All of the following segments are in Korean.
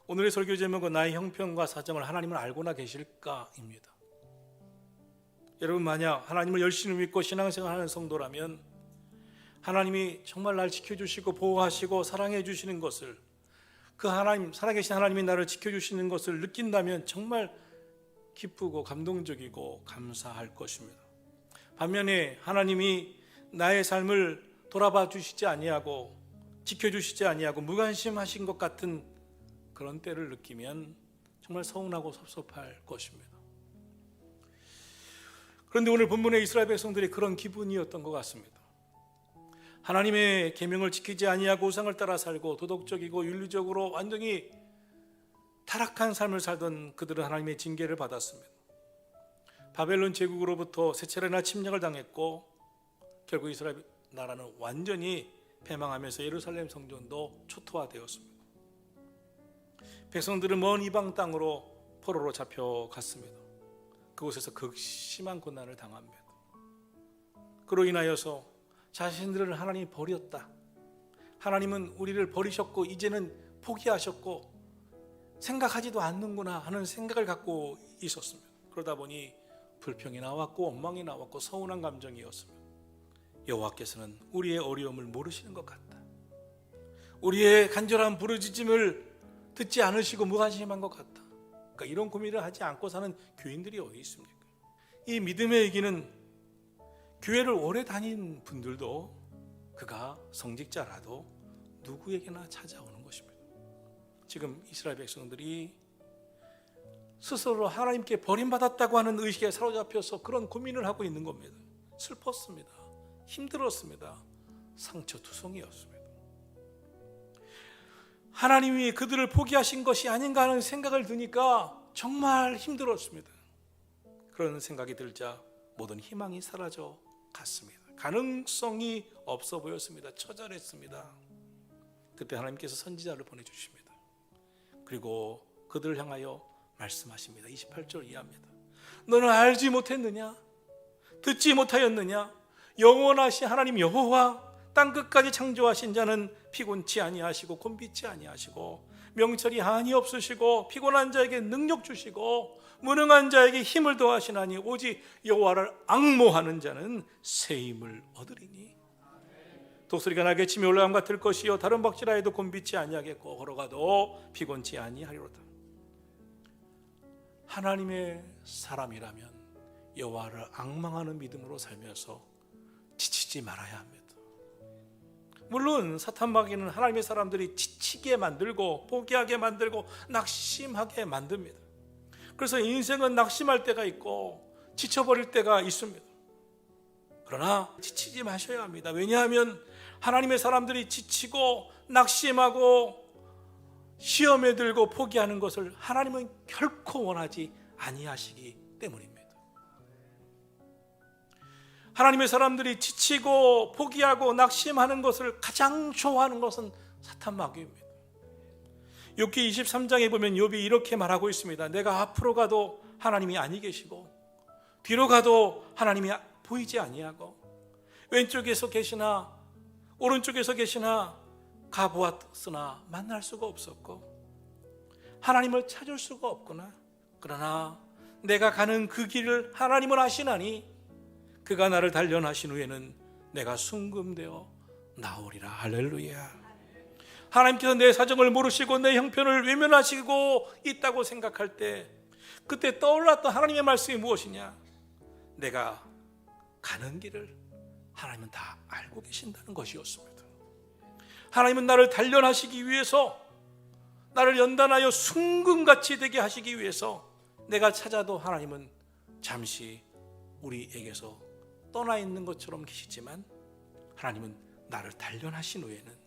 오늘의 설교 제목은 나의 형편과 사정을 하나님은 알고나 계실까입니다. 여러분, 만약 하나님을 열심히 믿고 신앙생활하는 성도라면 하나님이 정말 날 지켜주시고 보호하시고 사랑해 주시는 것을, 그 하나님, 살아계신 하나님이 나를 지켜주시는 것을 느낀다면 정말 기쁘고 감동적이고 감사할 것입니다. 반면에 하나님이 나의 삶을 돌아봐 주시지 아니하고 지켜주시지 아니하고 무관심하신 것 같은 그런 때를 느끼면 정말 서운하고 섭섭할 것입니다. 그런데 오늘 본문의 이스라엘 백성들이 그런 기분이었던 것 같습니다. 하나님의 계명을 지키지 아니하고 우상을 따라 살고 도덕적이고 윤리적으로 완전히 타락한 삶을 살던 그들은 하나님의 징계를 받았습니다. 바벨론 제국으로부터 세 차례나 침략을 당했고 결국 이스라엘 나라는 완전히 패망하면서 예루살렘 성전도 초토화되었습니다. 백성들은 먼 이방 땅으로 포로로 잡혀갔습니다. 그곳에서 극심한 고난을 당합니다. 그로 인하여서 자신들을 하나님이 버렸다, 하나님은 우리를 버리셨고 이제는 포기하셨고 생각하지도 않는구나 하는 생각을 갖고 있었습니다. 그러다 보니 불평이 나왔고 원망이 나왔고 서운한 감정이었습니다. 여호와께서는 우리의 어려움을 모르시는 것 같다, 우리의 간절한 부르짖음을 듣지 않으시고 무관심한 것 같다. 그러니까 이런 고민을 하지 않고 사는 교인들이 어디 있습니까? 이 믿음의 얘기는 교회를 오래 다닌 분들도, 그가 성직자라도 누구에게나 찾아오는 것입니다. 지금 이스라엘 백성들이 스스로 하나님께 버림받았다고 하는 의식에 사로잡혀서 그런 고민을 하고 있는 겁니다. 슬펐습니다. 힘들었습니다. 상처투성이었습니다. 하나님이 그들을 포기하신 것이 아닌가 하는 생각을 드니까 정말 힘들었습니다. 그런 생각이 들자 모든 희망이 사라져 갔습니다. 가능성이 없어 보였습니다. 처절했습니다. 그때 하나님께서 선지자를 보내주십니다. 그리고 그들을 향하여 말씀하십니다. 28절 이하입니다. 너는 알지 못했느냐? 듣지 못하였느냐? 영원하신 하나님 여호와 땅끝까지 창조하신 자는 피곤치 아니하시고 곤비치 아니하시고 명철이 한이 없으시고 피곤한 자에게 능력 주시고 무능한 자에게 힘을 더하시나니 오직 여호와를 앙모하는 자는 새 힘을 얻으리니 독수리가 날개 치며 올라감 같을 것이요 다른 박쥐라 해도 곤비치 아니하겠고 걸어가도 피곤치 아니하리로다. 하나님의 사람이라면 여호와를 앙망하는 믿음으로 살면서 지치지 말아야 합니다. 물론 사탄 마귀는 하나님의 사람들이 지치게 만들고 포기하게 만들고 낙심하게 만듭니다. 그래서 인생은 낙심할 때가 있고 지쳐버릴 때가 있습니다. 그러나 지치지 마셔야 합니다. 왜냐하면 하나님의 사람들이 지치고 낙심하고 시험에 들고 포기하는 것을 하나님은 결코 원하지 아니하시기 때문입니다. 하나님의 사람들이 지치고 포기하고 낙심하는 것을 가장 좋아하는 것은 사탄 마귀입니다. 욥기 23장에 보면 욥이 이렇게 말하고 있습니다. 내가 앞으로 가도 하나님이 아니 계시고 뒤로 가도 하나님이 보이지 아니하고 왼쪽에서 계시나 오른쪽에서 계시나 가보았으나 만날 수가 없었고 하나님을 찾을 수가 없구나. 그러나 내가 가는 그 길을 하나님은 아시나니 그가 나를 단련하신 후에는 내가 순금되어 나오리라. 할렐루야. 하나님께서 내 사정을 모르시고 내 형편을 외면하시고 있다고 생각할 때 그때 떠올랐던 하나님의 말씀이 무엇이냐? 내가 가는 길을 하나님은 다 알고 계신다는 것이었습니다. 하나님은 나를 단련하시기 위해서, 나를 연단하여 순금같이 되게 하시기 위해서 내가 찾아도 하나님은 잠시 우리에게서 떠나 있는 것처럼 계시지만 하나님은 나를 단련하신 후에는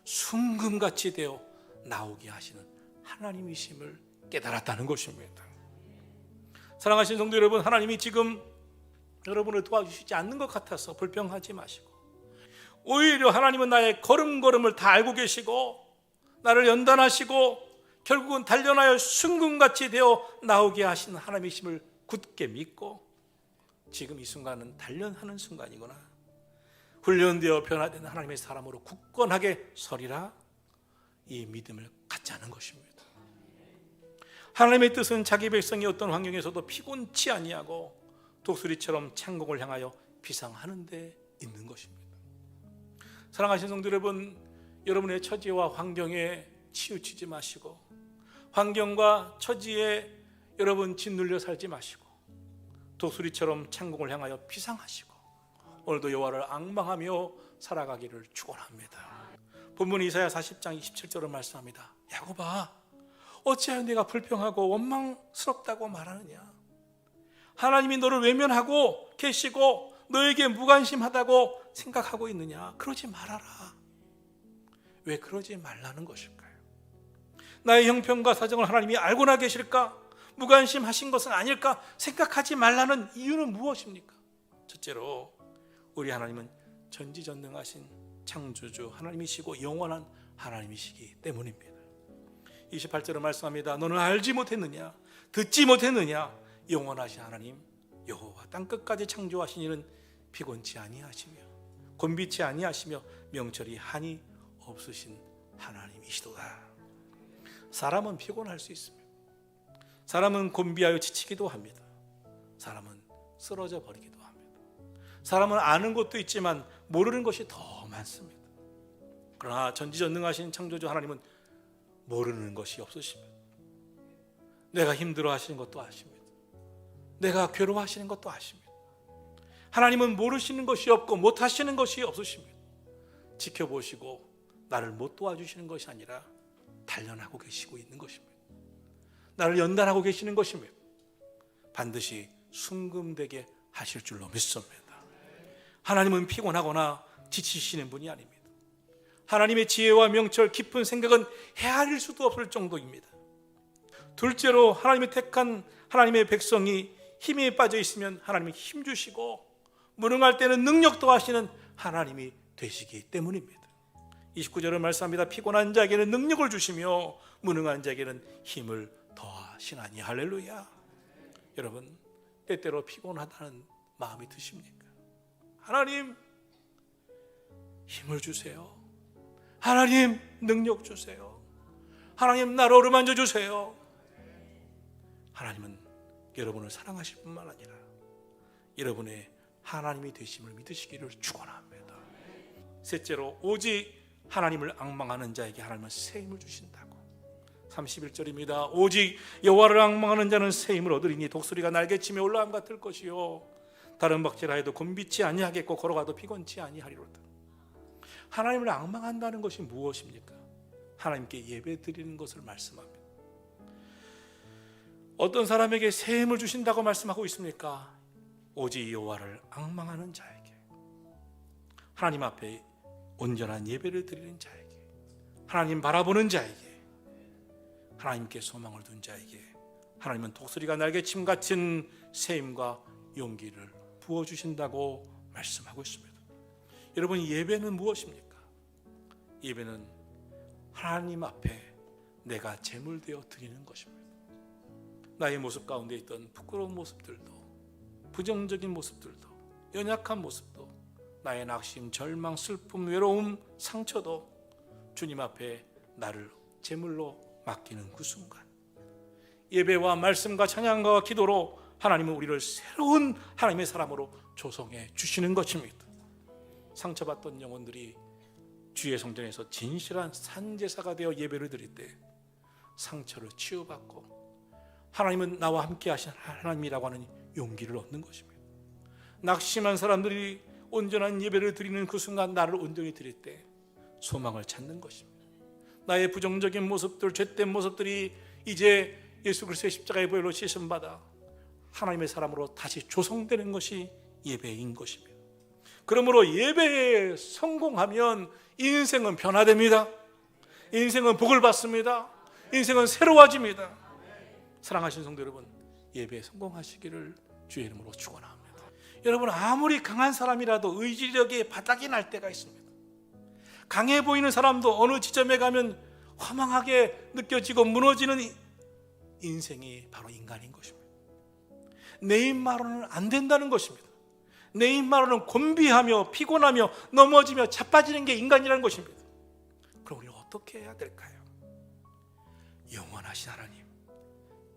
순금같이 되어 나오게 하시는 하나님이심을 깨달았다는 것입니다. 사랑하시는 성도 여러분, 하나님이 지금 여러분을 도와주시지 않는 것 같아서 불평하지 마시고 오히려 하나님은 나의 걸음걸음을 다 알고 계시고 나를 연단하시고 결국은 단련하여 순금같이 되어 나오게 하시는 하나님이심을 굳게 믿고 지금 이 순간은 단련하는 순간이구나, 훈련되어 변화된 하나님의 사람으로 굳건하게 서리라, 이 믿음을 갖자는 것입니다. 하나님의 뜻은 자기 백성이 어떤 환경에서도 피곤치 아니하고 독수리처럼 창공을 향하여 비상하는 데 있는 것입니다. 사랑하시는 성도 여러분, 여러분의 처지와 환경에 치우치지 마시고 환경과 처지에 여러분 짓눌려 살지 마시고 독수리처럼 창공을 향하여 비상하시고 오늘도 여호와를 앙망하며 살아가기를 축원합니다. 본문 이사야 40장 27절을 말씀합니다. 야곱아, 어찌하여 내가 불평하고 원망스럽다고 말하느냐? 하나님이 너를 외면하고 계시고 너에게 무관심하다고 생각하고 있느냐? 그러지 말아라. 왜 그러지 말라는 것일까요? 나의 형편과 사정을 하나님이 알고나 계실까? 무관심하신 것은 아닐까? 생각하지 말라는 이유는 무엇입니까? 첫째로 우리 하나님은 전지전능하신 창조주 하나님이시고 영원한 하나님이시기 때문입니다. 28절을 말씀합니다. 너는 알지 못했느냐? 듣지 못했느냐? 영원하신 하나님 여호와 땅끝까지 창조하신 이는 피곤치 아니하시며 곤비치 아니하시며 명철이 한이 없으신 하나님이시도다. 사람은 피곤할 수 있습니다. 사람은 곤비하여 지치기도 합니다. 사람은 쓰러져 버리기도 합니다. 사람은 아는 것도 있지만 모르는 것이 더 많습니다. 그러나 전지전능하신 창조주 하나님은 모르는 것이 없으십니다. 내가 힘들어 하시는 것도 아십니다. 내가 괴로워하시는 것도 아십니다. 하나님은 모르시는 것이 없고 못하시는 것이 없으십니다. 지켜보시고 나를 못 도와주시는 것이 아니라 단련하고 계시고 있는 것입니다. 나를 연단하고 계시는 것입니다. 반드시 순금되게 하실 줄로 믿습니다. 하나님은 피곤하거나 지치시는 분이 아닙니다. 하나님의 지혜와 명철 깊은 생각은 헤아릴 수도 없을 정도입니다. 둘째로 하나님의 택한 하나님의 백성이 힘에 빠져 있으면 하나님이 힘 주시고 무능할 때는 능력 더하시는 하나님이 되시기 때문입니다. 29절을 말씀합니다. 피곤한 자에게는 능력을 주시며 무능한 자에게는 힘을 더하시나니. 할렐루야. 여러분, 때때로 피곤하다는 마음이 드십니까? 하나님 힘을 주세요. 하나님 능력 주세요. 하나님 나를 어루만져 주세요. 하나님은 여러분을 사랑하실 뿐만 아니라 여러분의 하나님이 되심을 믿으시기를 축원합니다. 셋째로 오직 하나님을 앙망하는 자에게 하나님은 새 힘을 주신다고. 31절입니다. 오직 여호와를 앙망하는 자는 새 힘을 얻으리니 독수리가 날개치며 올라감 같을 것이요 다른 박질하여도 곤비치 아니하겠고 걸어가도 피곤치 아니하리로다. 하나님을 앙망한다는 것이 무엇입니까? 하나님께 예배드리는 것을 말씀합니다. 어떤 사람에게 새 힘을 주신다고 말씀하고 있습니까? 오직 여호와를 앙망하는 자에게, 하나님 앞에 온전한 예배를 드리는 자에게, 하나님 바라보는 자에게, 하나님께 소망을 둔 자에게 하나님은 독수리가 날개침 같은 새 힘과 용기를 부어주신다고 말씀하고 있습니다. 여러분, 예배는 무엇입니까? 예배는 하나님 앞에 내가 제물되어 드리는 것입니다. 나의 모습 가운데 있던 부끄러운 모습들도, 부정적인 모습들도, 연약한 모습도, 나의 낙심, 절망, 슬픔, 외로움, 상처도 주님 앞에 나를 제물로 맡기는 그 순간, 예배와 말씀과 찬양과 기도로 하나님은 우리를 새로운 하나님의 사람으로 조성해 주시는 것입니다. 상처받던 영혼들이 주의 성전에서 진실한 산제사가 되어 예배를 드릴 때 상처를 치유받고 하나님은 나와 함께 하신 하나님이라고 하는 용기를 얻는 것입니다. 낙심한 사람들이 온전한 예배를 드리는 그 순간 나를 온전히 드릴 때 소망을 찾는 것입니다. 나의 부정적인 모습들, 죄된 모습들이 이제 예수 그리스도의 십자가의 보혈로 씻음받아 하나님의 사람으로 다시 조성되는 것이 예배인 것입니다. 그러므로 예배에 성공하면 인생은 변화됩니다. 인생은 복을 받습니다. 인생은 새로워집니다. 사랑하시는 성도 여러분, 예배에 성공하시기를 주의 이름으로 축원합니다. 여러분, 아무리 강한 사람이라도 의지력이 바닥이 날 때가 있습니다. 강해 보이는 사람도 어느 지점에 가면 허망하게 느껴지고 무너지는 인생이 바로 인간인 것입니다. 내 입만으로는 안 된다는 것입니다. 내 입만으로는 곤비하며 피곤하며 넘어지며 자빠지는 게 인간이라는 것입니다. 그럼 우리는 어떻게 해야 될까요? 영원하신 하나님,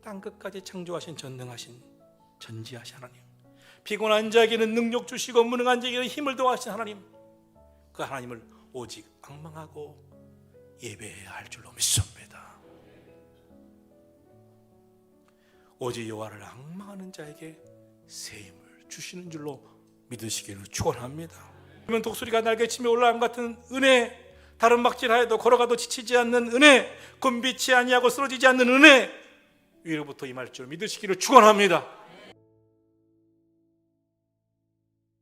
땅끝까지 창조하신 전능하신 전지하신 하나님, 피곤한 자에게는 능력 주시고 무능한 자에게는 힘을 더하신 하나님, 그 하나님을 오직 앙망하고 예배해야 할 줄로 믿습니다. 오직 여호와를 앙망하는 자에게 새 힘을 주시는 줄로 믿으시기를 축원합니다. 그러면 독수리가 날개치며 올라감 같은 은혜, 다른 막질하여도 걸어가도 지치지 않는 은혜, 곤비치 아니하고 쓰러지지 않는 은혜 위로부터 임할 줄 믿으시기를 축원합니다.